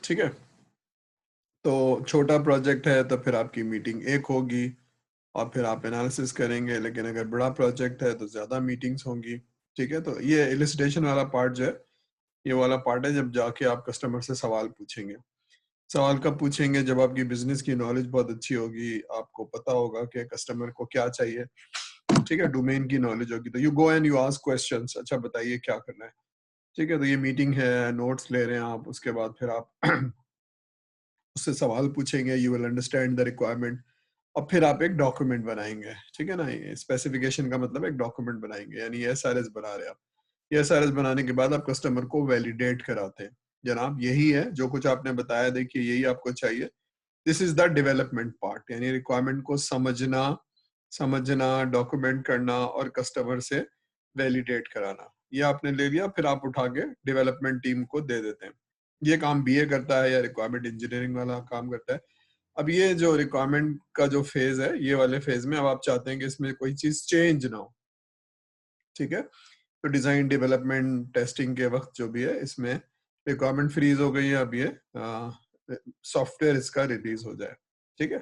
ठीक है। तो छोटा प्रोजेक्ट है तो फिर आपकी मीटिंग एक होगी और फिर आप एनालिसिस करेंगे, लेकिन अगर बड़ा प्रोजेक्ट है तो ज़्यादा मीटिंग्स होंगी। ठीक है, तो ये इलस्ट्रेशन वाला पार्ट जो है, ये वाला पार्ट है जब जाके आप कस्टमर से सवाल पूछेंगे। सवाल कब पूछेंगे? जब आपकी बिजनेस की नॉलेज बहुत अच्छी होगी, आपको पता होगा कि कस्टमर को क्या चाहिए। ठीक है, डोमेन की नॉलेज होगी तो you go and you ask questions, अच्छा बताइए क्या करना है। ठीक है, तो ये मीटिंग है, नोट्स ले रहे हैं आप, उसके बाद फिर आप उससे सवाल पूछेंगे, you will understand the requirement और फिर आप एक डॉक्यूमेंट बनाएंगे। ठीक है ना, स्पेसिफिकेशन का मतलब एक डॉक्यूमेंट बनाएंगे, यानी एसआरएस बना रहे हैं आप। ये एसआरएस बनाने के बाद आप कस्टमर को वैलिडेट कराते हैं, जनाब यही है जो कुछ आपने बताया, देखिए यही आपको चाहिए। This is the development part, यानी रिक्वायरमेंट को समझना, डॉक्यूमेंट करना और कस्टमर से वैलिडेट कराना। ये आपने ले लिया, फिर आप उठा के डेवलपमेंट टीम को दे देते हैं। ये काम बीए करता है या रिक्वायरमेंट इंजीनियरिंग वाला काम करता है। अब ये जो रिक्वायरमेंट का जो फेज है, ये वाले फेज में अब आप चाहते हैं कि इसमें कोई चीज चेंज ना हो। ठीक है, तो डिजाइन, डेवलपमेंट, टेस्टिंग के वक्त जो भी है, इसमें रिक्वायरमेंट फ्रीज हो गई है, अब ये सॉफ्टवेयर इसका रिलीज हो जाए। ठीक है,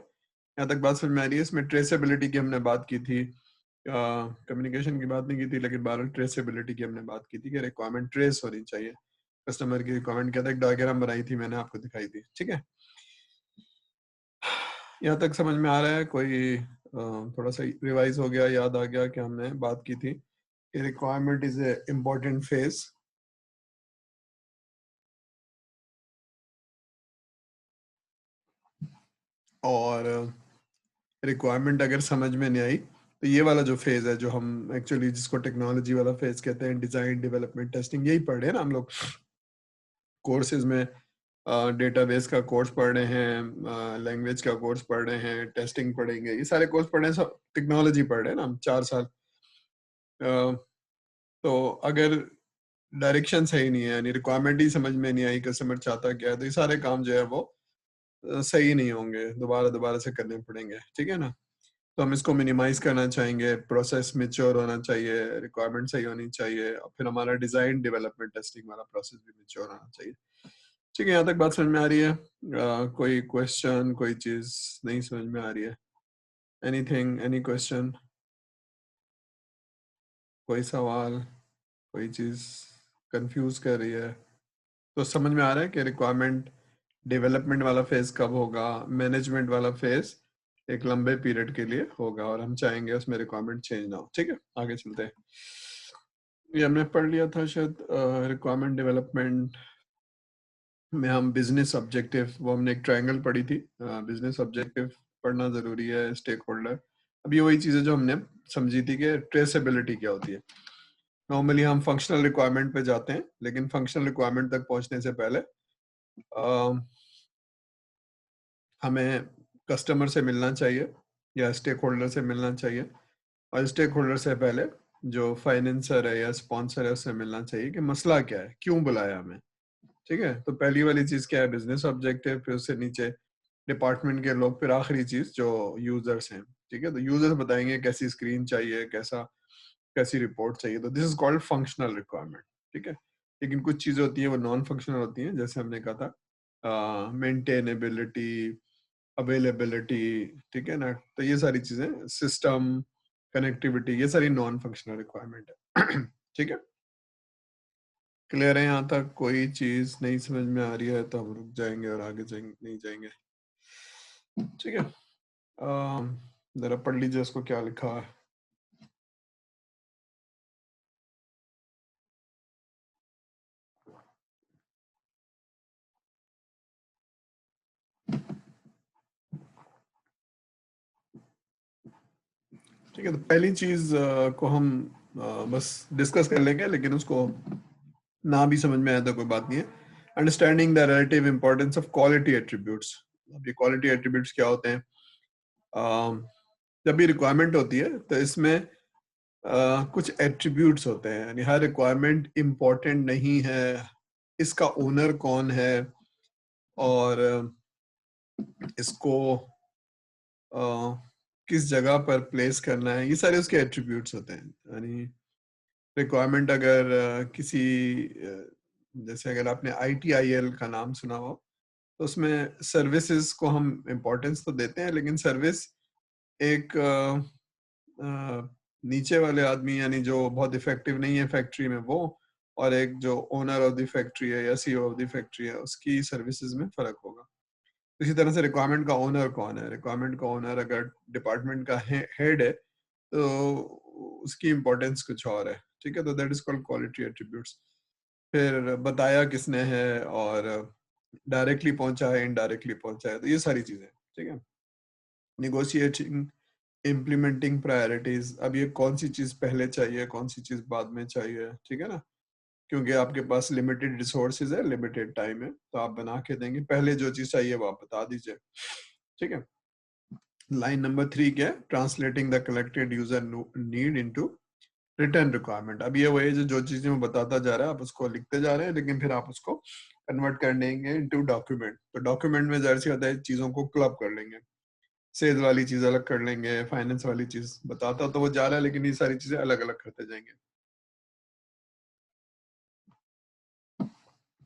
यहाँ तक बात समझ में आ रही है। इसमें ट्रेसेबिलिटी की हमने बात की थी, कम्युनिकेशन की बात नहीं की थी, लेकिन बहरहाल ट्रेसेबिलिटी की हमने बात की थी कि रिक्वायरमेंट ट्रेस होनी चाहिए। कस्टमर की रिक्वायरमेंट क्या था, एक डायग्राम बनाई थी मैंने, आपको दिखाई थी। ठीक है, यहाँ तक समझ में आ रहा है? कोई थोड़ा सा रिवाइज हो गया, याद आ गया कि हमने बात की थी कि requirement is a important phase. और रिक्वायरमेंट अगर समझ में नहीं आई तो ये वाला जो फेज है, जो हम एक्चुअली जिसको टेक्नोलॉजी वाला फेज कहते हैं, डिजाइन, डेवलपमेंट, टेस्टिंग, यही पढ़ रहे हैं ना हम लोग कोर्सेज में। डेटाबेस का कोर्स पढ़ रहे हैं, लैंग्वेज का कोर्स पढ़ रहे हैं, टेस्टिंग पढ़ेंगे, ये सारे कोर्स पढ़ रहे हैं, सब टेक्नोलॉजी पढ़ रहे हैं ना हम 4 साल। तो अगर डायरेक्शन सही नहीं है, यानी रिक्वायरमेंट ही समझ में नहीं आई, कस्टमर चाहता क्या है, तो ये सारे काम जो है वो सही नहीं होंगे, दोबारा दोबारा से करने पड़ेंगे। ठीक है ना, तो हम इसको मिनिमाइज करना चाहेंगे, प्रोसेस मेच्योर होना चाहिए, रिक्वायरमेंट सही होनी चाहिए, और फिर हमारा डिजाइन, डेवलपमेंट, टेस्टिंग वाला प्रोसेस भी मेच्योर होना चाहिए। ठीक है, यहाँ तक बात समझ में आ रही है? कोई क्वेश्चन, कोई चीज नहीं समझ में आ रही है? एनीथिंग, एनी क्वेश्चन, कोई सवाल, कोई चीज कंफ्यूज कर रही है? तो समझ में आ रहा है कि रिक्वायरमेंट डेवलपमेंट वाला फेज कब होगा, मैनेजमेंट वाला फेज एक लंबे पीरियड के लिए होगा, और हम चाहेंगे उसमें रिक्वायरमेंट चेंज ना हो। ठीक है, आगे चलते हैं। ये हमने पढ़ लिया था शायद, रिक्वायरमेंट डेवलपमेंट में हम बिजनेस ऑब्जेक्टिव, वो हमने एक ट्रायंगल पढ़ी थी, बिजनेस ऑब्जेक्टिव पढ़ना जरूरी है, स्टेक होल्डर। अब ये वही चीज़ है जो हमने समझी थी कि ट्रेसेबिलिटी क्या होती है। नॉर्मली हम फंक्शनल रिक्वायरमेंट पे जाते हैं, लेकिन फंक्शनल रिक्वायरमेंट तक पहुंचने से पहले हमें कस्टमर से मिलना चाहिए या स्टेक होल्डर से मिलना चाहिए, और स्टेक होल्डर से पहले जो फाइनेंसर है या स्पॉन्सर है उससे मिलना चाहिए कि मसला क्या है, क्यों बुलाया हमें। ठीक है, तो पहली वाली चीज क्या है, बिजनेस ऑब्जेक्टिव, फिर उससे नीचे डिपार्टमेंट के लोग, फिर आखिरी चीज जो यूजर्स हैं। ठीक है, तो यूजर्स बताएंगे कैसी स्क्रीन चाहिए, कैसी रिपोर्ट चाहिए, तो this is called functional requirement. ठीक है, लेकिन कुछ चीजें होती हैं वो नॉन फंक्शनल होती हैं, जैसे हमने कहा था मेंटेनेबिलिटी, अवेलेबिलिटी। ठीक है ना, तो ये सारी चीजें, सिस्टम कनेक्टिविटी, ये सारी नॉन फंक्शनल रिक्वायरमेंट है। ठीक है, क्लियर है? यहाँ तक कोई चीज नहीं समझ में आ रही है तो हम रुक जाएंगे और आगे जाएंगे, नहीं जाएंगे। ठीक है, जरा पढ़ लीजिए उसको क्या लिखा है। ठीक है, तो पहली चीज को हम बस डिस्कस कर लेंगे, लेकिन उसको ना भी समझ में आया तो कोई बात नहीं है। Understanding the relative importance of quality attributes. अब ये क्वालिटी एट्रीब्यूट्स क्या होते हैं? जब भी रिक्वायरमेंट होती है तो इसमें कुछ एट्रीब्यूट्स होते हैं, यानी हर रिक्वायरमेंट इम्पोर्टेंट नहीं है, इसका ओनर कौन है, और इसको किस जगह पर प्लेस करना है, ये सारे उसके एट्रीब्यूट्स होते हैं। यानी रिक्वायरमेंट अगर किसी जैसे अगर आपने ITIL का नाम सुना हो, तो उसमें सर्विसेज को हम इम्पोर्टेंस तो देते हैं, लेकिन सर्विस एक नीचे वाले आदमी यानी जो बहुत इफेक्टिव नहीं है फैक्ट्री में वो, और एक जो ओनर ऑफ द फैक्ट्री है या सीईओ ऑफ द फैक्ट्री है, उसकी सर्विसेज में फर्क होगा। इसी तरह से रिक्वायरमेंट का ओनर कौन है? रिक्वायरमेंट का ओनर अगर डिपार्टमेंट का हेड है तो उसकी इम्पोर्टेंस कुछ और है, ठीक है? तो that is called quality attributes. फिर बताया किसने है, और डायरेक्टली पहुंचा है, इनडायरेक्टली पहुंचा है, तो ये सारी चीजें, ठीक है? निगोशिएटिंग, इम्प्लीमेंटिंग प्रायोरिटीज, अब ये कौन सी चीज पहले चाहिए, कौन सी चीज बाद में चाहिए, ठीक है ना? क्योंकि आपके पास लिमिटेड रिसोर्सेज है, लिमिटेड टाइम है, तो आप बना के देंगे, पहले जो चीज चाहिए वो आप बता दीजिए, ठीक है? लाइन नंबर 3 क्या है? Translating the collected user need into return requirement. अब ये वही जो चीजें मैं बताता जा रहा है, आप उसको लिखते जा रहे हैं, लेकिन फिर आप उसको कन्वर्ट कर देंगे इनटू डॉक्यूमेंट। तो डॉक्यूमेंट में जाहिर सी बात है चीजों को क्लब कर लेंगे, सेल्स वाली चीज अलग कर लेंगे, फाइनेंस वाली चीज बताता तो वो जा रहा है, लेकिन ये सारी चीजें अलग अलग करते जाएंगे।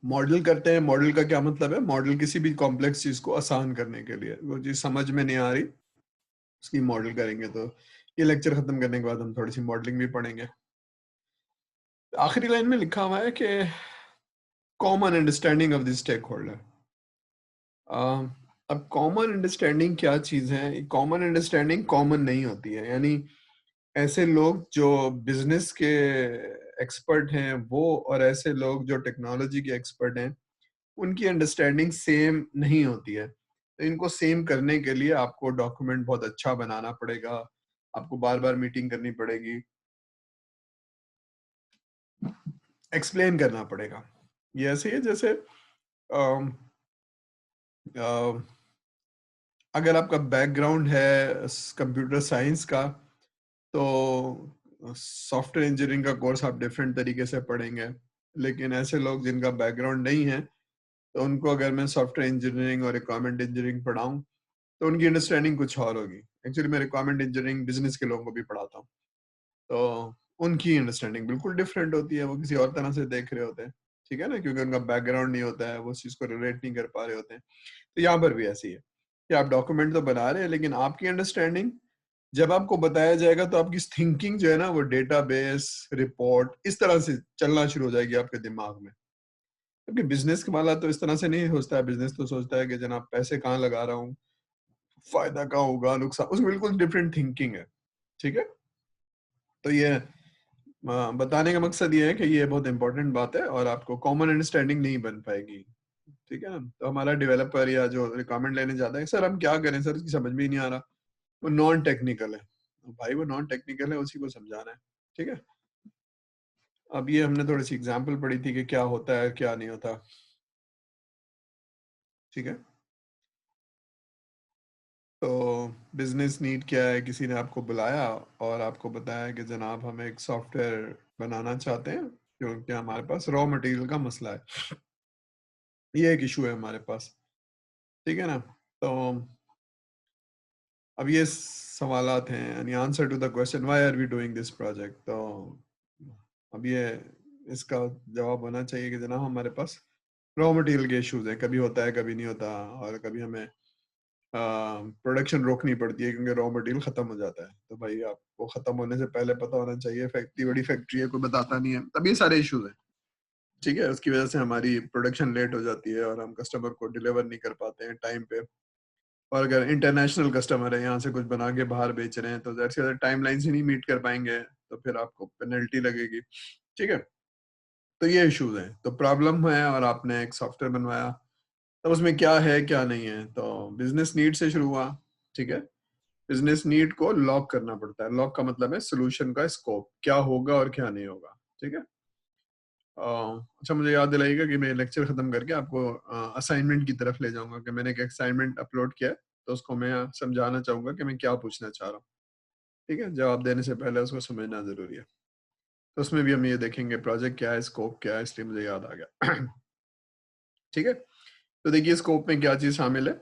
मॉडल करते हैं। मॉडल का क्या मतलब है? मॉडल किसी भी कॉम्प्लेक्स चीज को आसान करने के लिए, वो चीज समझ में नहीं आ रही उसकी मॉडल करेंगे। तो ये लेक्चर खत्म करने के बाद हम थोड़ी सी मॉडलिंग भी पढ़ेंगे। आखिरी लाइन में लिखा हुआ है कि common understanding of the stakeholder. अब कॉमन अंडरस्टैंडिंग क्या चीज है? कॉमन अंडरस्टैंडिंग कॉमन नहीं होती है, यानी ऐसे लोग जो बिजनेस के एक्सपर्ट हैं वो, और ऐसे लोग जो टेक्नोलॉजी के एक्सपर्ट हैं, उनकी अंडरस्टैंडिंग सेम नहीं होती है। तो इनको सेम करने के लिए आपको डॉक्यूमेंट बहुत अच्छा बनाना पड़ेगा, आपको बार बार मीटिंग करनी पड़ेगी, एक्सप्लेन करना पड़ेगा। ये ऐसे ही है जैसे अम, अ, अगर आपका बैकग्राउंड है कंप्यूटर साइंस का, तो सॉफ्टवेयर इंजीनियरिंग का कोर्स आप डिफरेंट तरीके से पढ़ेंगे। लेकिन ऐसे लोग जिनका बैकग्राउंड नहीं है, तो उनको अगर मैं सॉफ्टवेयर इंजीनियरिंग और रिक्वायरमेंट इंजीनियरिंग पढ़ाऊं, तो उनकी अंडरस्टैंडिंग कुछ और होगी। एक्चुअली मैं रिक्वायरमेंट इंजीनियरिंग बिजनेस के लोगों को भी पढ़ाता हूँ, तो उनकी अंडरस्टैंडिंग बिल्कुल डिफरेंट होती है, वो किसी और तरह से देख रहे होते हैं, ठीक है ना? क्योंकि उनका बैकग्राउंड नहीं होता है, वो उस चीज को रिलेट नहीं कर पा रहे होते हैं। तो यहाँ पर भी ऐसी है कि आप डॉक्यूमेंट तो बना रहे हैं, लेकिन आपकी अंडरस्टैंडिंग जब आपको बताया जाएगा तो आपकी थिंकिंग जो है ना, वो डेटाबेस, रिपोर्ट, इस तरह से चलना शुरू हो जाएगी आपके दिमाग में। क्योंकि बिजनेस वाला तो इस तरह से नहीं सोचता है। बिजनेस तो सोचता है कि जनाब पैसे कहाँ लगा रहा हूँ, फायदा कहाँ होगा, नुकसान, उसमें बिल्कुल डिफरेंट थिंकिंग है, ठीक है? तो ये बताने का मकसद ये है कि ये बहुत इंपॉर्टेंट बात है, और आपको कॉमन अंडरस्टैंडिंग नहीं बन पाएगी, ठीक है ना? तो हमारा डेवलपर या जो रिक्वायरमेंट लेने जाता है, सर हम क्या करें सर, इसकी समझ में ही नहीं आ रहा, वो नॉन टेक्निकल है। तो भाई वो नॉन टेक्निकल है, उसी को समझाना है, ठीक है? अब ये हमने थोड़ी सी एग्जांपल पढ़ी थी कि क्या होता है क्या नहीं होता, ठीक है? तो बिजनेस नीड क्या है? किसी ने आपको बुलाया और आपको बताया कि जनाब हम एक सॉफ्टवेयर बनाना चाहते हैं क्योंकि हमारे पास रॉ मटेरियल का मसला है, ये एक इशू है हमारे पास, ठीक है ना? तो अब ये सवालात हैं, यानी answer to the question why are we doing this project. तो अब ये इसका जवाब होना चाहिए कि जनाब हमारे पास रॉ मटेरियल के इश्यूज है, कभी होता है कभी नहीं होता, और कभी हमें प्रोडक्शन रोकनी पड़ती है क्योंकि रॉ मटेरियल खत्म हो जाता है। तो भाई आपको खत्म होने से पहले पता होना चाहिए, फैक्ट्री बड़ी फैक्ट्री है, कोई बताता नहीं है, तब ये सारे इश्यूज हैं, ठीक है? उसकी वजह से हमारी प्रोडक्शन लेट हो जाती है और हम कस्टमर को डिलीवर नहीं कर पाते हैं टाइम पे। और अगर इंटरनेशनल कस्टमर है, यहाँ से कुछ बना के बाहर बेच रहे हैं, तो जाहिर सी टाइम लाइन से नहीं मीट कर पाएंगे, तो फिर आपको पेनल्टी लगेगी, ठीक है? तो ये इश्यूज हैं, तो प्रॉब्लम है, और आपने एक सॉफ्टवेयर बनवाया, तो उसमें क्या है क्या नहीं है। तो बिजनेस नीड से शुरू हुआ, ठीक है? बिजनेस नीड को लॉक करना पड़ता है। लॉक का मतलब है सोल्यूशन का स्कोप, क्या होगा और क्या नहीं होगा, ठीक है? अच्छा, मुझे याद दिलाइएगा कि मैं लेक्चर खत्म करके आपको असाइनमेंट की तरफ ले जाऊंगा, कि मैंने एक असाइनमेंट अपलोड किया है, तो उसको मैं समझाना चाहूंगा कि मैं क्या पूछना चाह रहा हूँ, ठीक है? जवाब देने से पहले उसको समझना जरूरी है। तो उसमें भी हम ये देखेंगे प्रोजेक्ट क्या है, स्कोप क्या है, इसलिए मुझे याद आ गया। ठीक है? तो देखिए स्कोप में क्या चीज शामिल है।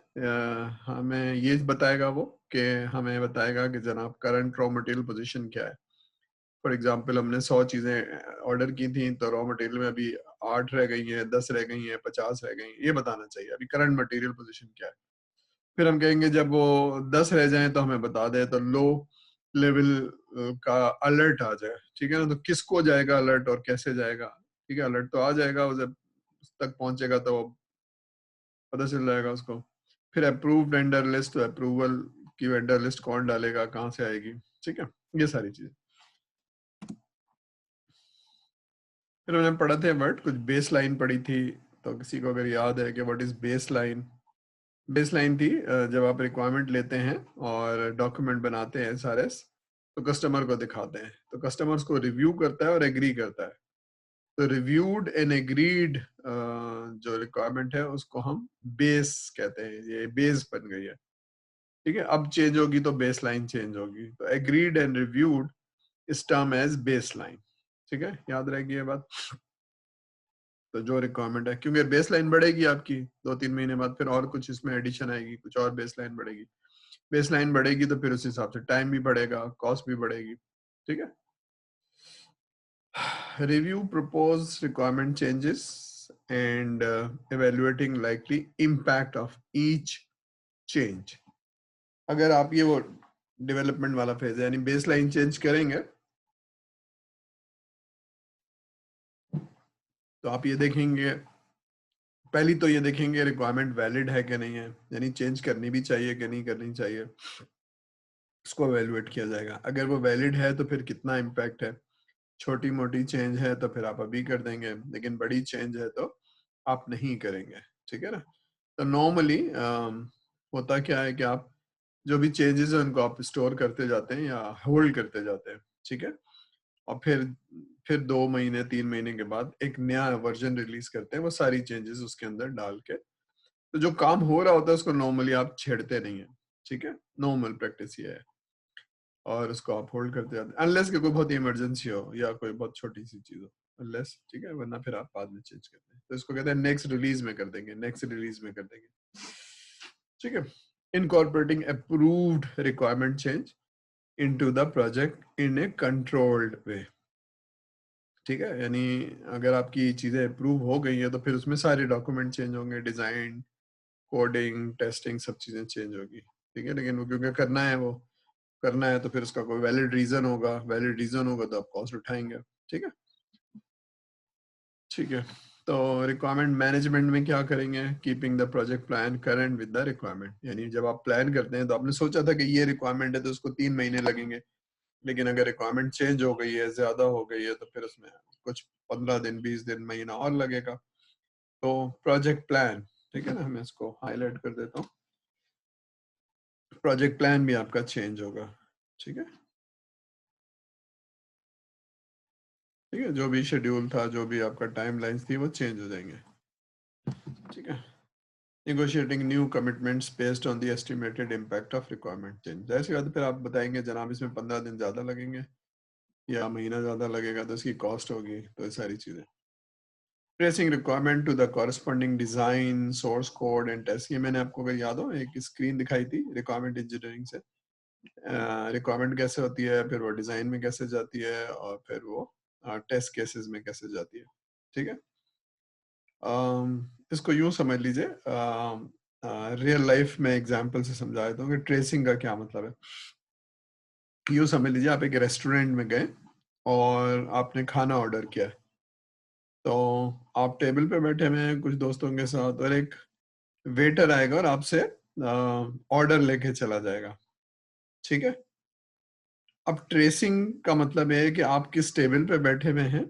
हमें ये बताएगा वो, कि हमें बताएगा कि जनाब करंट रॉ मटेरियल पोजीशन क्या है। फॉर एग्जांपल हमने 100 चीजें ऑर्डर की थी, तो रॉ मटेरियल में अभी 8 रह गई हैं, 10 रह गई हैं, 50 रह गई हैं, ये बताना चाहिए अभी करंट मटेरियल पोजीशन क्या है। फिर हम कहेंगे जब वो 10 रह जाएं तो हमें बता दे, तो लो लेवल का अलर्ट आ जाए, ठीक है ना। तो किसको जाएगा अलर्ट और कैसे जाएगा, ठीक है, अलर्ट तो आ जाएगा, वो जब उस तक पहुंचेगा तो पता चल जाएगा उसको। फिर अप्रूव्ड वेंडर लिस्ट, तो अप्रूवल की वेंडर लिस्ट कौन डालेगा, कहाँ से आएगी, ठीक है, ये सारी चीजें। फिर हमने पढ़ा थे वर्ड, कुछ बेस लाइन पढ़ी थी, तो किसी को अगर याद है कि what is base line. Base line थी जब आप रिक्वायरमेंट लेते हैं और डॉक्यूमेंट बनाते हैं एसआरएस, तो कस्टमर को दिखाते हैं, तो कस्टमर्स को रिव्यू करता है और एग्री करता है। तो रिव्यूड एंड एग्रीड जो रिक्वायरमेंट है उसको हम बेस कहते हैं, ये बेस बन गई है, ठीक है। अब चेंज होगी तो बेस लाइन चेंज होगी, तो एग्रीड एंड रिव्यूड इस टर्म एज बेस लाइन, ठीक है, याद रहेगी ये बात। तो जो रिक्वायरमेंट है, क्योंकि बेस लाइन बढ़ेगी आपकी 2-3 महीने बाद, फिर और कुछ इसमें एडिशन आएगी, कुछ और बेस लाइन बढ़ेगी। बेस लाइन बढ़ेगी तो फिर उस हिसाब से टाइम भी बढ़ेगा, कॉस्ट भी बढ़ेगी, ठीक है। Review propose requirement changes and evaluating likely impact of each change। अगर आप ये वो डेवलपमेंट वाला फेज है, यानी बेस लाइन चेंज करेंगे, तो आप ये देखेंगे, पहली तो ये देखेंगे रिक्वायरमेंट वैलिड है कि नहीं है, यानी चेंज करनी भी चाहिए कि नहीं करनी चाहिए, उसको एवेलुएट किया जाएगा। अगर वो वैलिड है तो फिर कितना इम्पैक्ट है, छोटी मोटी चेंज है तो फिर आप अभी कर देंगे, लेकिन बड़ी चेंज है तो आप नहीं करेंगे, ठीक है ना। तो नॉर्मली होता क्या है कि आप जो भी चेंजेस है उनको आप स्टोर करते जाते हैं या होल्ड करते जाते हैं, ठीक है, और फिर 2 महीने 3 महीने के बाद एक नया वर्जन रिलीज करते हैं, वो सारी चेंजेस उसके अंदर डाल के। तो जो काम हो रहा होता है उसको नॉर्मली आप छेड़ते नहीं है, ठीक है, नॉर्मल प्रैक्टिस ये है, और उसको आप होल्ड करते जाते हैं अनलेस कि कोई बहुत इमरजेंसी हो या कोई बहुत छोटी सी चीज हो, अनलेस, ठीक है, वरना फिर आप बाद में चेंज करते हैं। तो इसको कहते हैं नेक्स्ट रिलीज में कर देंगे, नेक्स्ट रिलीज में कर देंगे, ठीक है। Incorporating approved requirement change into the project in A controlled way, ठीक है, यानी अगर आपकी चीजें अप्रूव हो गई है तो फिर उसमें सारे डॉक्यूमेंट चेंज होंगे, डिजाइन, कोडिंग, टेस्टिंग, सब चीजें चेंज होगी, ठीक है। लेकिन वो क्योंकि करना है, वो करना है तो फिर उसका कोई वैलिड रीजन होगा, वैलिड रीजन होगा तो आप कॉस्ट उठाएंगे, ठीक है, ठीक है। तो रिक्वायरमेंट मैनेजमेंट में क्या करेंगे, keeping the project plan current with the requirement, यानी जब आप प्लान करते हैं तो आपने सोचा था कि ये रिक्वायरमेंट है तो उसको 3 महीने लगेंगे, लेकिन अगर रिक्वायरमेंट चेंज हो गई है, ज्यादा हो गई है, तो फिर उसमें कुछ 15 दिन, 20 दिन, महीना और लगेगा। तो प्रोजेक्ट प्लान, ठीक है ना, मैं इसको हाईलाइट कर देता हूँ, प्रोजेक्ट प्लान भी आपका चेंज होगा, ठीक है, ठीक है, जो भी शेड्यूल था, जो भी आपका टाइम लाइन्स थी, वो चेंज हो जाएंगे, ठीक है। Negotiating new commitments based on the estimated impact of requirement change, जैसे बात फिर आप बताएंगे जनाब इसमें 15 दिन ज्यादा लगेंगे या महीना ज्यादा लगेगा, तो इसकी कॉस्ट होगी, तो ये सारी चीजें। Tracing requirement to the corresponding design, source code and test, ये मैंने आपको अगर याद हो एक स्क्रीन दिखाई थी रिक्वायरमेंट इंजीनियरिंग से, रिक्वायरमेंट कैसे होती है, फिर वो डिजाइन में कैसे जाती है, और फिर वो टेस्ट केसेस में कैसे जाती है, ठीक है। इसको यूं समझ लीजिए, रियल लाइफ में एग्जांपल से समझा देता हूँ कि ट्रेसिंग का क्या मतलब है। यूं समझ लीजिए आप एक रेस्टोरेंट में गए और आपने खाना ऑर्डर किया, तो आप टेबल पे बैठे हुए हैं कुछ दोस्तों के साथ, और एक वेटर आएगा और आपसे ऑर्डर लेके चला जाएगा, ठीक है। अब ट्रेसिंग का मतलब है कि आप किस टेबल पे बैठे हुए हैं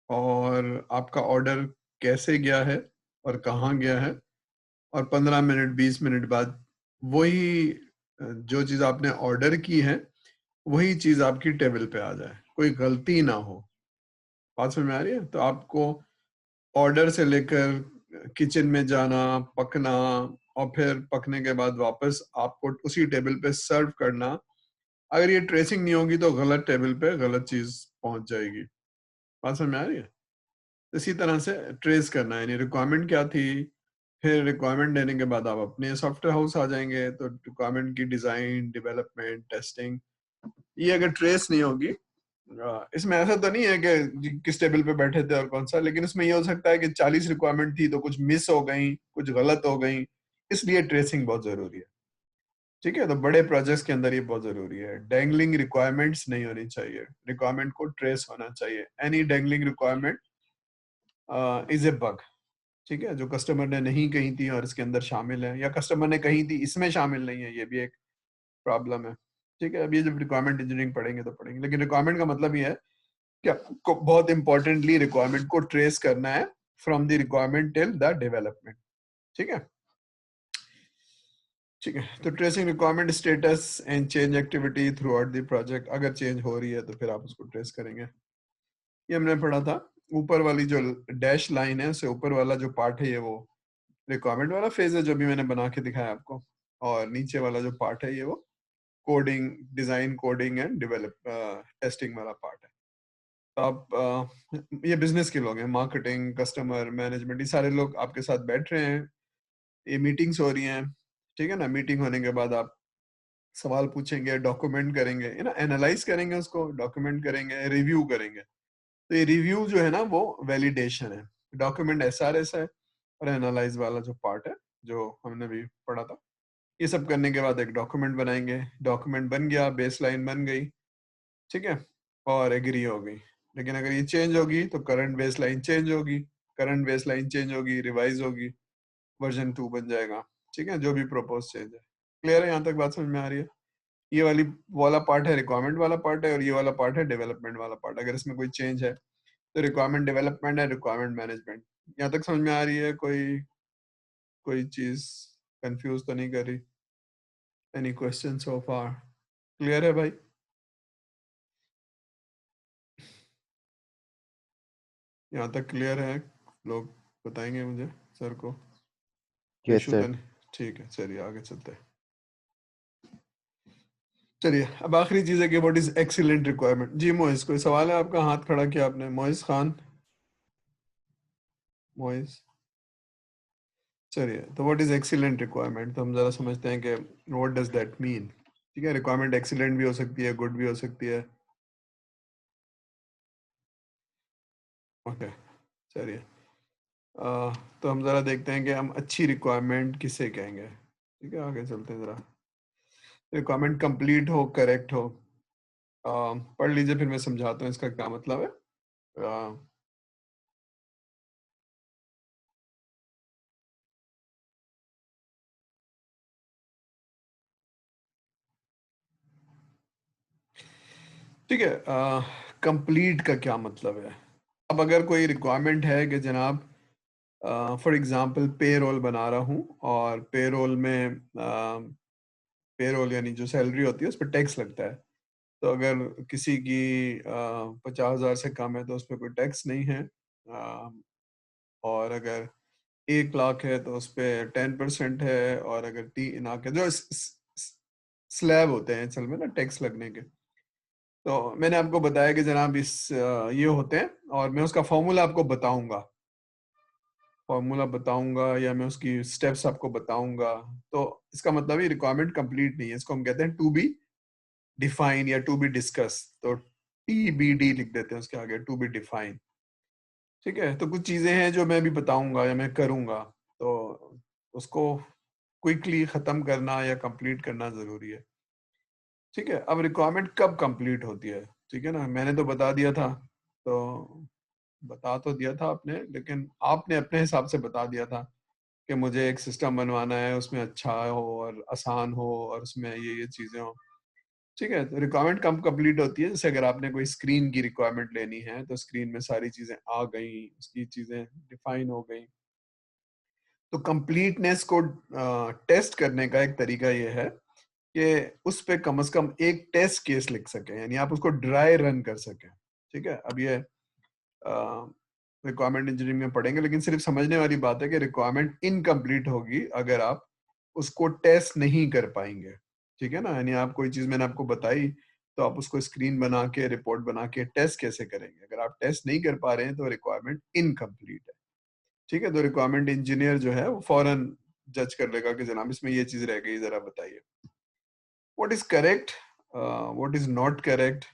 और आपका ऑर्डर कैसे गया है और कहाँ गया है, और 15 मिनट 20 मिनट बाद वही जो चीज आपने ऑर्डर की है वही चीज आपकी टेबल पे आ जाए, कोई गलती ना हो। बात समझ में आ रही है? तो आपको ऑर्डर से लेकर किचन में जाना, पकना, और फिर पकने के बाद वापस आपको उसी टेबल पे सर्व करना, अगर ये ट्रेसिंग नहीं होगी तो गलत टेबल पे गलत चीज पहुंच जाएगी। बात समझ में आ रही है? इसी तरह से ट्रेस करना है, यानी रिक्वायरमेंट क्या थी, फिर रिक्वायरमेंट देने के बाद आप अपने सॉफ्टवेयर हाउस आ जाएंगे, तो रिक्वायरमेंट की डिजाइन, डेवलपमेंट, टेस्टिंग, ये अगर ट्रेस नहीं होगी इसमें ऐसा तो नहीं है कि किस टेबल पे बैठे थे और कौन सा, लेकिन इसमें ये हो सकता है कि 40 रिक्वायरमेंट थी तो कुछ मिस हो गई, कुछ गलत हो गई, इसलिए ट्रेसिंग बहुत जरूरी है। ठीक है, तो बड़े प्रोजेक्ट्स के अंदर ये बहुत जरूरी है। डैंगलिंग रिक्वायरमेंट्स नहीं होनी चाहिए, रिक्वायरमेंट को ट्रेस होना चाहिए। Any dangling requirement is a bug. ठीक है, जो कस्टमर ने नहीं कही थी और इसके अंदर शामिल है, या कस्टमर ने कही थी इसमें शामिल नहीं है, ये भी एक प्रॉब्लम है। ठीक है, अब ये जब रिक्वायरमेंट इंजीनियरिंग पढ़ेंगे तो पढ़ेंगे, लेकिन रिक्वायरमेंट का मतलब ये है कि आपको बहुत इंपॉर्टेंटली रिक्वायरमेंट को ट्रेस करना है from the requirement till the development. ठीक है, ठीक है। तो tracing requirement status and change activity through out the project, अगर चेंज हो रही है तो फिर आप उसको ट्रेस करेंगे। ये हमने पढ़ा था। ऊपर वाली जो डैश लाइन है, उससे ऊपर वाला जो पार्ट है ये वो रिक्वायरमेंट वाला फेज है जो भी मैंने बना के दिखाया आपको, और नीचे वाला जो पार्ट है ये वो coding, design, coding and develop testing वाला पार्ट है। तो आप ये बिजनेस के लोग हैं, मार्केटिंग, कस्टमर मैनेजमेंट, ये सारे लोग आपके साथ बैठ रहे हैं, ये मीटिंग्स हो रही हैं। ठीक है ना, मीटिंग होने के बाद आप सवाल पूछेंगे, डॉक्यूमेंट करेंगे, है ना, एनालाइज करेंगे उसको, डॉक्यूमेंट करेंगे, रिव्यू करेंगे। तो ये रिव्यू जो है ना वो वैलिडेशन है। डॉक्यूमेंट एसआरएस है, और एनालाइज वाला जो पार्ट है जो हमने भी पढ़ा था। ये सब करने के बाद एक डॉक्यूमेंट बनाएंगे, डॉक्यूमेंट बन गया, बेसलाइन बन गई, ठीक है, और एग्री हो गई। लेकिन अगर ये चेंज होगी तो करंट बेसलाइन चेंज होगी, करंट बेसलाइन चेंज होगी, रिवाइज होगी, वर्जन 2 बन जाएगा। ठीक है, जो भी प्रपोज चेंज है। क्लियर है, यहाँ तक बात समझ में आ रही है? ये वाली वाला पार्ट है रिक्वायरमेंट वाला पार्ट है, और ये वाला पार्ट है डेवलपमेंट वाला पार्ट। अगर इसमें कोई चेंज है तो रिक्वायरमेंट डेवलपमेंट है, रिक्वायरमेंट मैनेजमेंट। यहाँ तक समझ में आ रही है? कोई कोई चीज कंफ्यूज तो नहीं कर रही? एनी क्वेश्चन सो फार? क्लियर है भाई? यहाँ तक क्लियर है? लोग बताएंगे मुझे, सर को। यस इशू तो सर। नहीं? ठीक है, चलिए आगे चलते हैं। चलिए, अब आखिरी चीज है कि व्हाट इज एक्सीलेंट रिक्वायरमेंट। जी मोइस, कोई सवाल है आपका? हाथ खड़ा किया आपने, मोइस खान। मोइस, चलिए, तो व्हाट इज एक्सीलेंट रिक्वायरमेंट, तो हम जरा समझते हैं कि व्हाट डज दैट मीन। ठीक है, रिक्वायरमेंट एक्सीलेंट भी हो सकती है, गुड भी हो सकती है। ओके, चलिए, तो हम जरा देखते हैं कि हम अच्छी रिक्वायरमेंट किसे कहेंगे। ठीक है, आगे चलते हैं जरा। रिक्वायरमेंट कंप्लीट हो, करेक्ट हो। पढ़ लीजिए, फिर मैं समझाता हूँ इसका क्या मतलब है। अ, ठीक है, कंप्लीट का क्या मतलब है? अब अगर कोई रिक्वायरमेंट है कि जनाब, फॉर एग्जांपल पे रोल बना रहा हूँ, और पे रोल में पे रोल यानी जो सैलरी होती है उस पर टैक्स लगता है। तो अगर किसी की 50,000 से कम है तो उस पर कोई टैक्स नहीं है। और अगर 1 लाख है तो उस पर 10% है, और अगर 3 लाख है, जो स्लैब होते हैं असल में ना टैक्स लगने के। तो मैंने आपको बताया कि जनाब इस ये होते हैं, और मैं उसका फॉर्मूला आपको बताऊंगा, या मैं उसकी स्टेप्स आपको बताऊंगा। तो इसका मतलब ये रिक्वायरमेंट कंप्लीट नहीं है, इसको हम कहते हैं टू बी डिफाइन या टू बी डिस्कस। तो TBD लिख देते हैं उसके आगे, टू बी डिफाइन। ठीक है, तो कुछ चीजें हैं जो मैं भी बताऊंगा या मैं करूंगा, तो उसको क्विकली खत्म करना या कंप्लीट करना जरूरी है। ठीक है, अब रिक्वायरमेंट कब कंप्लीट होती है? ठीक है ना, मैंने तो बता दिया था, तो बता तो दिया था आपने, लेकिन आपने अपने हिसाब से बता दिया था कि मुझे एक सिस्टम बनवाना है, उसमें अच्छा हो और आसान हो और उसमें ये चीजें हो। ठीक है, तो रिक्वायरमेंट कब कंप्लीट होती है? जैसे अगर आपने कोई स्क्रीन की रिक्वायरमेंट लेनी है तो स्क्रीन में सारी चीजें आ गई, उसकी चीजें डिफाइन हो गई। तो कंप्लीटनेस को टेस्ट करने का एक तरीका ये है कि उस पे कम से कम एक टेस्ट केस लिख सके, यानी आप उसको ड्राई रन कर सकें। ठीक है, अब ये रिक्वायरमेंट इंजीनियरिंग में पढ़ेंगे, लेकिन सिर्फ समझने वाली बात है कि रिक्वायरमेंट इनकम्प्लीट होगी अगर आप उसको टेस्ट नहीं कर पाएंगे। ठीक है ना, यानी आप कोई चीज मैंने आपको बताई तो आप उसको स्क्रीन बना के, रिपोर्ट बना के टेस्ट कैसे करेंगे? अगर आप टेस्ट नहीं कर पा रहे हैं तो रिक्वायरमेंट इनकम्प्लीट है। ठीक है, तो रिक्वायरमेंट इंजीनियर जो है वो फौरन जज कर लेगा कि जनाब इसमें ये चीज रह गई, जरा बताइए। What is correct, what is not correct,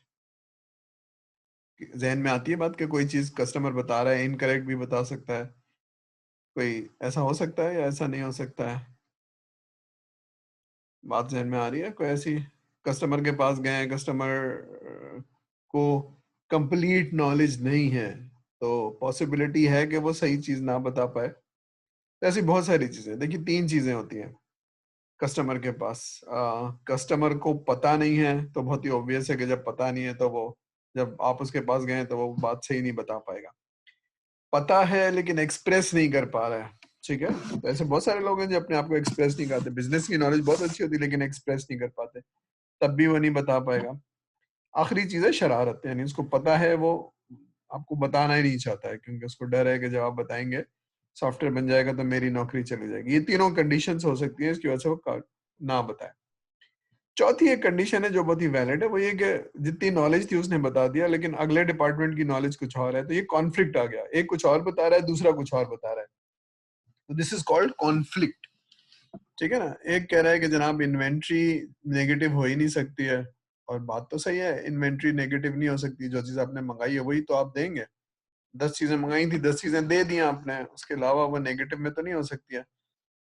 जहन में आती है बात कि कोई चीज कस्टमर बता रहा है इनकरेक्ट भी बता सकता है, कोई ऐसा हो सकता है या ऐसा नहीं हो सकता है? बात जहन में आ रही है कोई ऐसी? कस्टमर के पास गए, कस्टमर को कंप्लीट नॉलेज नहीं है, तो पॉसिबिलिटी है कि वो सही चीज ना बता पाए। तो ऐसी बहुत सारी चीजें, देखिए 3 चीजें होती हैं कस्टमर के पास। कस्टमर को पता नहीं है तो बहुत ही ऑब्वियस है कि जब पता नहीं है तो वो, जब आप उसके पास गए तो वो बात सही नहीं बता पाएगा। पता है लेकिन एक्सप्रेस नहीं कर पा रहा है, ठीक है? तो ऐसे बहुत सारे लोग हैं जो अपने आप को एक्सप्रेस नहीं करते। बिजनेस की नॉलेज बहुत अच्छी होती है लेकिन एक्सप्रेस नहीं कर पाते, तब भी वो नहीं बता पाएगा। आखिरी चीज है शरारत, यानी उसको पता है, वो आपको बताना ही नहीं चाहता है क्योंकि उसको डर है कि जब आप बताएंगे सॉफ्टवेयर बन जाएगा तो मेरी नौकरी चली जाएगी। ये तीनों कंडीशंस हो सकती है इसकी वजह से वो ना बताए। चौथी एक कंडीशन है जो बहुत ही वैलिड है, वो ये कि जितनी नॉलेज थी उसने बता दिया लेकिन अगले डिपार्टमेंट की नॉलेज कुछ और है, तो ये कॉन्फ्लिक्ट आ गया। एक कुछ और बता रहा है, दूसरा कुछ और बता रहा है, तो दिस इज कॉल्ड कॉन्फ्लिक्ट। ठीक है ना? एक कह रहा है कि जनाब इन्वेंट्री नेगेटिव हो ही नहीं सकती है, और बात तो सही है, इन्वेंट्री नेगेटिव नहीं हो सकती। जो चीज आपने मंगाई है वही तो आप देंगे। 10 चीजें मंगाई थी, 10 चीजें दे दी आपने, उसके अलावा वो नेगेटिव में तो नहीं हो सकती है।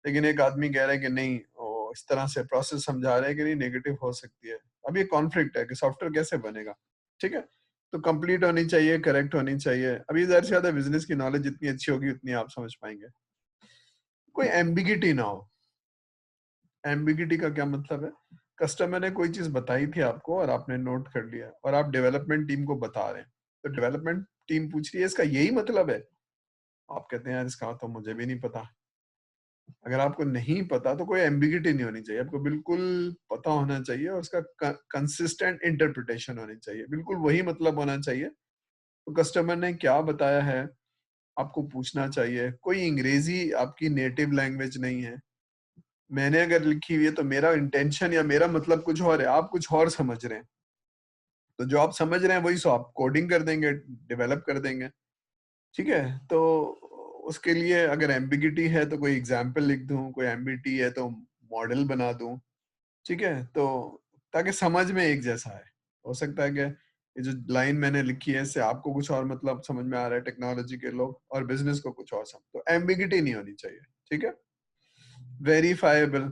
लेकिन एक आदमी कह रहा है कि नहीं, वो इस तरह से प्रोसेस समझा रहे हैं कि नहीं नेगेटिव हो सकती है। अब ये कॉन्फ्लिक्ट है कि सॉफ्टवेयर कैसे बनेगा। ठीक है? तो कंप्लीट होनी चाहिए, करेक्ट होनी चाहिए। अभी ज्यादा से ज्यादा बिजनेस की नॉलेज जितनी अच्छी होगी उतनी आप समझ पाएंगे। कोई एम्बिगिटी ना हो। एम्बिगिटी का क्या मतलब है? कस्टमर ने कोई चीज बताई थी आपको और आपने नोट कर लिया और आप डेवलपमेंट टीम को बता रहे हैं, तो डेवलपमेंट टीम पूछ रही है इसका यही मतलब है? आप कहते हैं यार इसका तो मुझे भी नहीं पता। अगर आपको नहीं पता तो कोई एम्बिगिटी नहीं होनी चाहिए, आपको बिल्कुल पता होना चाहिए और उसका कंसिस्टेंट इंटरप्रिटेशन होनी चाहिए, बिल्कुल वही मतलब होना चाहिए। तो कस्टमर ने क्या बताया है आपको पूछना चाहिए। कोई अंग्रेजी आपकी नेटिव लैंग्वेज नहीं है, मैंने अगर लिखी हुई है तो मेरा इंटेंशन या मेरा मतलब कुछ और है, आप कुछ और समझ रहे हैं, तो जो आप समझ रहे हैं वही सो आप कोडिंग कर देंगे, डेवलप कर देंगे। ठीक है? तो उसके लिए अगर एम्बिगिटी है तो कोई एग्जाम्पल लिख दूं, कोई एम्बिगिटी है तो मॉडल बना दूं। ठीक है? तो ताकि समझ में एक जैसा है। हो सकता है कि ये जो लाइन मैंने लिखी है इससे आपको कुछ और मतलब समझ में आ रहा है, टेक्नोलॉजी के लोग और बिजनेस को कुछ और समझ, तो एम्बिगिटी नहीं होनी चाहिए। ठीक है? वेरीफाइबल,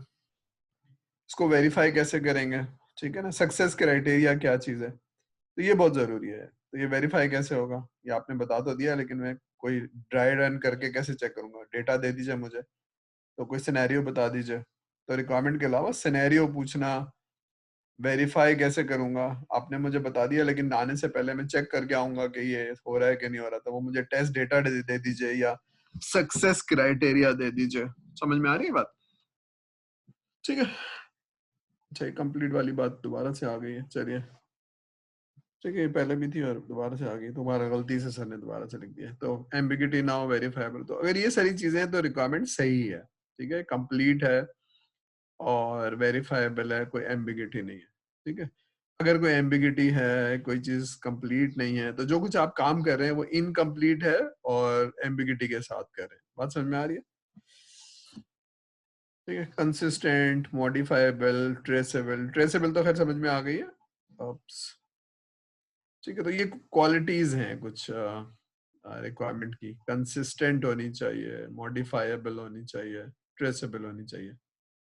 इसको वेरीफाई कैसे करेंगे? ठीक है ना? सक्सेस क्राइटेरिया क्या चीज है, तो ये बहुत जरूरी है। तो ये वेरीफाई कैसे होगा, ये आपने बता तो दिया लेकिन मैं कोई ड्राई रन करके कैसे चेक करूंगा? डेटा दे दीजिए मुझे, तो कोई सिनेरियो बता दीजिए। तो रिक्वायरमेंट के अलावा सिनेरियो पूछना, वेरीफाई कैसे करूंगा? आपने मुझे बता दिया लेकिन आने से पहले मैं चेक करके आऊंगा कि ये हो रहा है कि नहीं हो रहा, तो वो मुझे टेस्ट डेटा दे दीजिए या सक्सेस क्राइटेरिया दे दीजिए। समझ में आ रही है बात? ठीक है? अच्छा, कंप्लीट वाली बात दोबारा से आ गई है, चलिए। ठीक है, ये पहले भी थी और दोबारा से आ गई, दोबारा गलती से सर ने दोबारा से लिख दिया। तो एम्बिगिटी नाउ वेरीफाइबल, तो अगर ये सारी चीजें हैं तो रिक्वायरमेंट सही है। ठीक है? कंप्लीट है और वेरीफाइबल है, कोई एम्बिगिटी नहीं है। ठीक है? अगर कोई एम्बिगिटी है, कोई चीज कंप्लीट नहीं है, तो जो कुछ आप काम कर रहे हैं वो इनकम्प्लीट है और एम्बिगिटी के साथ कर रहे हैं। बात समझ में आ रही है? ठीक है? कंसिस्टेंट, मॉडिफाइबल, ट्रेसेबल, ट्रेसेबल तो खैर समझ में आ गई है। Oops. ठीक है, तो ये क्वालिटीज हैं कुछ रिक्वायरमेंट की। कंसिस्टेंट होनी चाहिए, मॉडिफाइबल होनी चाहिए, ट्रेसेबल होनी चाहिए।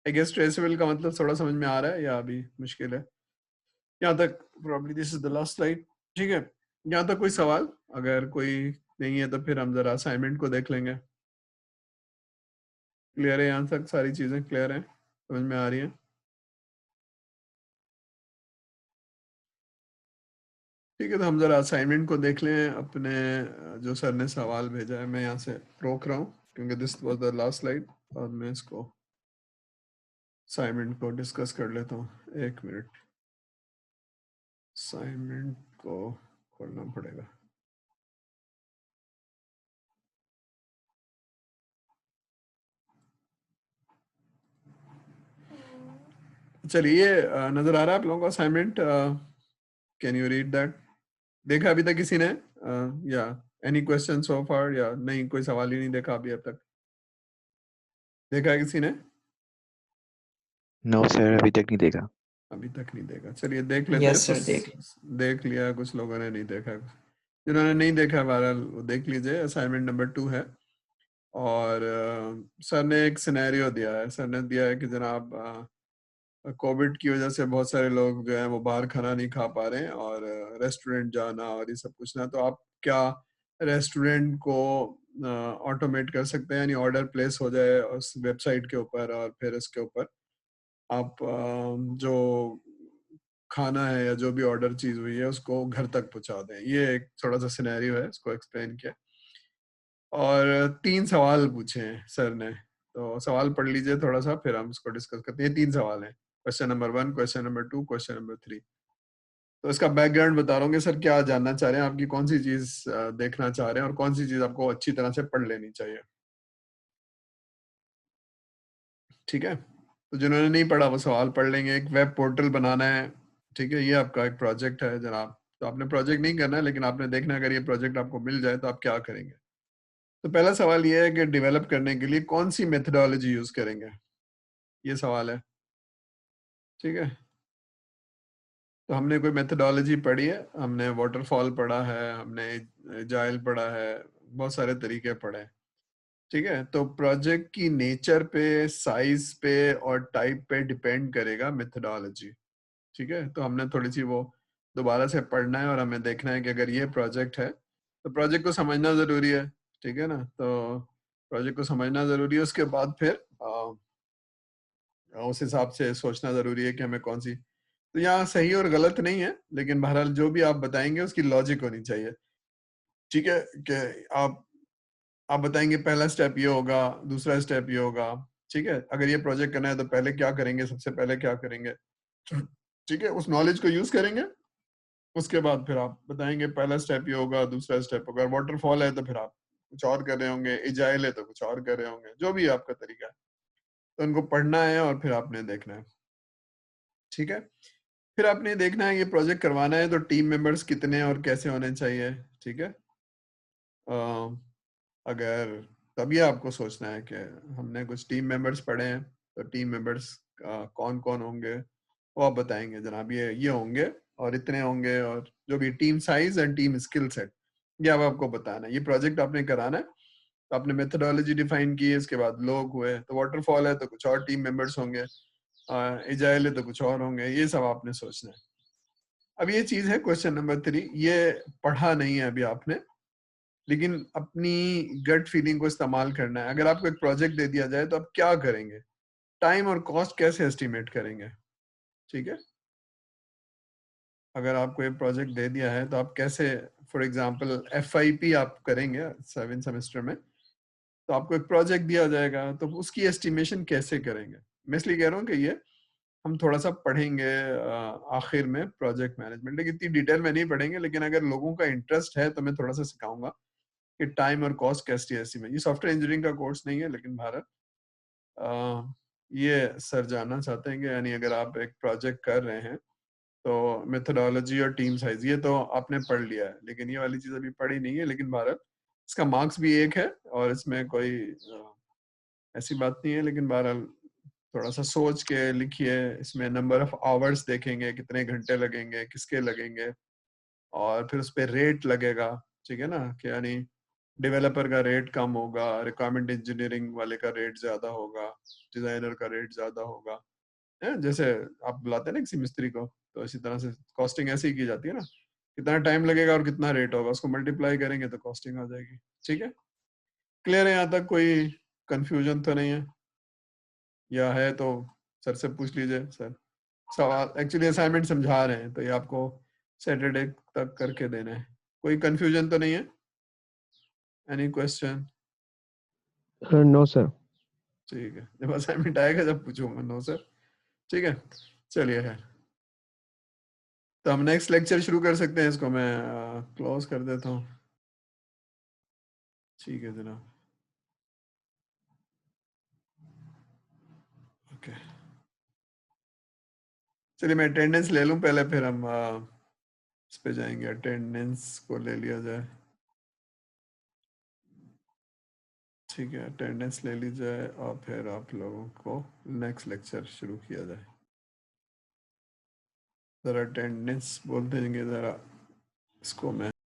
आई गेस ट्रेसेबल का मतलब थोड़ा समझ में आ रहा है या अभी मुश्किल है? यहाँ तक probably this is the last slide. ठीक है? यहाँ तक कोई सवाल? अगर कोई नहीं है तो फिर हम जरा असाइनमेंट को देख लेंगे। क्लियर है? यहाँ तक सारी चीजें क्लियर हैं, समझ में आ रही हैं? ठीक है, तो हम जरा असाइनमेंट को देख लें अपने। जो सर ने सवाल भेजा है मैं यहाँ से रोक रहा हूँ क्योंकि this was the last slide, और मैं इसको असाइनमेंट को डिस्कस कर लेता हूँ। एक मिनट, असाइनमेंट को खोलना पड़ेगा। चलिए, नजर आ रहा है आप लोगों को assignment? Can you read that? देखा अभी तक किसी ने? या एनी क्वेश्चन सो फार? या नहीं, कोई सवाल ही नहीं देखा अभी अब तक? देखा है किसी ने? नो सर, अभी तक नहीं देखा। अभी तक नहीं देखा, चलिए देख लेते हैं। यस सर, देख देख लिया, कुछ लोगों ने नहीं देखा। जिन्होंने नहीं देखा बहरहाल वो देख लीजिए, असाइनमेंट नंबर 2 है। और सर ने एक सिनेरियो दिया है, सर ने दिया है कि जनाब कोविड की वजह से बहुत सारे लोग जो है वो बाहर खाना नहीं खा पा रहे हैं और रेस्टोरेंट जाना और ये सब कुछ ना, तो आप क्या रेस्टोरेंट को ऑटोमेट कर सकते हैं, यानी ऑर्डर प्लेस हो जाए उस वेबसाइट के ऊपर और फिर इसके ऊपर आप जो खाना है या जो भी ऑर्डर चीज हुई है उसको घर तक पहुंचा दें। ये एक थोड़ा सा सिनेरियो है, इसको एक्सप्लेन किया और 3 सवाल पूछे हैं सर ने। तो सवाल पढ़ लीजिए थोड़ा सा, फिर हम इसको डिस्कस करते हैं। 3 सवाल हैं, question number 1, question number 2, question number 3। तो इसका बैकग्राउंड बता रहा हूँ कि सर क्या जानना चाह रहे हैं, आपकी कौन सी चीज देखना चाह रहे हैं और कौन सी चीज आपको अच्छी तरह से पढ़ लेनी चाहिए। ठीक है, तो जिन्होंने नहीं पढ़ा वो सवाल पढ़ लेंगे। एक वेब पोर्टल बनाना है, ठीक है, ये आपका एक प्रोजेक्ट है जनाब। तो आपने प्रोजेक्ट नहीं करना है, लेकिन आपने देखना है अगर ये प्रोजेक्ट आपको मिल जाए तो आप क्या करेंगे। तो पहला सवाल ये है कि डेवलप करने के लिए कौन सी मेथडोलॉजी यूज करेंगे, ये सवाल है। ठीक है, तो हमने कोई मेथडोलॉजी पढ़ी है, हमने वाटरफॉल पढ़ा है, हमने एजाइल पढ़ा है, बहुत सारे तरीके पढ़े हैं। ठीक है, तो प्रोजेक्ट की नेचर पे, साइज पे और टाइप पे डिपेंड करेगा मेथडोलॉजी। ठीक है, तो हमने थोड़ी सी वो दोबारा से पढ़ना है और हमें देखना है कि अगर ये प्रोजेक्ट है तो प्रोजेक्ट को समझना जरूरी है। ठीक है ना, तो प्रोजेक्ट को समझना जरूरी है, उसके बाद फिर उस हिसाब से सोचना जरूरी है कि हमें कौन सी। तो यहाँ सही और गलत नहीं है, लेकिन बहरहाल जो भी आप बताएंगे उसकी लॉजिक होनी चाहिए। ठीक है, कि आप बताएंगे पहला स्टेप ये होगा, दूसरा स्टेप ये होगा। ठीक है, अगर ये प्रोजेक्ट करना है तो पहले क्या करेंगे, सबसे पहले क्या करेंगे। ठीक है, उस नॉलेज को यूज करेंगे। उसके बाद फिर आप बताएंगे पहला स्टेप ये होगा, दूसरा स्टेप होगा। वाटरफॉल है तो फिर आप कुछ और कर रहे होंगे, इजाइल है तो कुछ और कर रहे होंगे, जो भी आपका तरीका है। तो उनको पढ़ना है और फिर आपने देखना है। ठीक है, फिर आपने देखना है ये प्रोजेक्ट करवाना है तो टीम मेंबर्स कितने और कैसे होने चाहिए। ठीक है, अ, अगर तभी आपको सोचना है कि हमने कुछ टीम मेंबर्स पढ़े हैं तो टीम मेंबर्स कौन कौन होंगे वो आप बताएंगे जनाब, ये होंगे और इतने होंगे, और जो भी team size and team skill set ये अब आपको बताना है। ये प्रोजेक्ट आपने कराना है तो आपने मेथोडोलॉजी डिफाइन की है, इसके बाद लोग हुए, तो वाटरफॉल है तो कुछ और टीम मेंबर्स होंगे, एजाइल है तो कुछ और होंगे, ये सब आपने सोचना है। अब ये चीज है क्वेश्चन नंबर 3, ये पढ़ा नहीं है अभी आपने, लेकिन अपनी गट फीलिंग को इस्तेमाल करना है। अगर आपको एक प्रोजेक्ट दे दिया जाए तो आप क्या करेंगे, टाइम और कॉस्ट कैसे एस्टिमेट करेंगे। ठीक है, अगर आपको एक प्रोजेक्ट दे दिया है तो आप कैसे, फॉर एग्जांपल FIP आप करेंगे 7 सेमेस्टर में, तो आपको एक प्रोजेक्ट दिया जाएगा तो उसकी एस्टिमेशन कैसे करेंगे। मैं इसलिए कह रहा हूँ कि ये हम थोड़ा सा पढ़ेंगे आखिर में प्रोजेक्ट मैनेजमेंट, लेकिन इतनी डिटेल में नहीं पढ़ेंगे। लेकिन अगर लोगों का इंटरेस्ट है तो मैं थोड़ा सा सिखाऊंगा कि टाइम और कॉस्ट कैसे एस्टिमेट। ये सॉफ्टवेयर इंजीनियरिंग का कोर्स नहीं है, लेकिन भारत ये सर जानना चाहते हैं कि यानी अगर आप एक प्रोजेक्ट कर रहे हैं तो मेथोडोलॉजी और टीम साइज ये तो आपने पढ़ लिया है, लेकिन ये वाली चीज अभी पढ़ी नहीं है। लेकिन भारत इसका मार्क्स भी 1 है और इसमें कोई ऐसी बात नहीं है, लेकिन बहरहाल थोड़ा सा सोच के लिखिए। इसमें नंबर ऑफ आवर्स देखेंगे, कितने घंटे लगेंगे, किसके लगेंगे, और फिर उस पर रेट लगेगा। ठीक है ना, कि यानी डेवलपर का रेट कम होगा, रिक्वायरमेंट इंजीनियरिंग वाले का रेट ज्यादा होगा, डिजाइनर का रेट ज्यादा होगा। है जैसे आप बुलाते हैं ना किसी मिस्त्री को, तो इसी तरह से कॉस्टिंग ऐसे ही की जाती है ना, कितना टाइम लगेगा और कितना रेट होगा, उसको मल्टीप्लाई करेंगे तो कॉस्टिंग आ जाएगी। ठीक है, क्लियर है यहाँ तक, कोई कंफ्यूजन तो नहीं है, या है तो सर से पूछ लीजिए। सर सवाल एक्चुअली असाइनमेंट समझा रहे हैं तो ये आपको सैटरडे तक करके देना है। कोई कंफ्यूजन तो नहीं है, एनी क्वेश्चन। No sir. ठीक है, जब असाइनमेंट आएगा जब पूछूंगा। नो सर, ठीक है, चलिए है। तो हम नेक्स्ट लेक्चर शुरू कर सकते हैं, इसको मैं क्लोज कर देता हूँ। ठीक है जनाब, ओके। चलिए मैं अटेंडेंस ले लूँ पहले, फिर हम इस पे जाएंगे। अटेंडेंस को ले लिया जाए। ठीक है, अटेंडेंस ले ली जाए और फिर आप लोगों को नेक्स्ट लेक्चर शुरू किया जाए। ज़रा अटेंडेंस बोल देंगे ज़रा, इसको मैं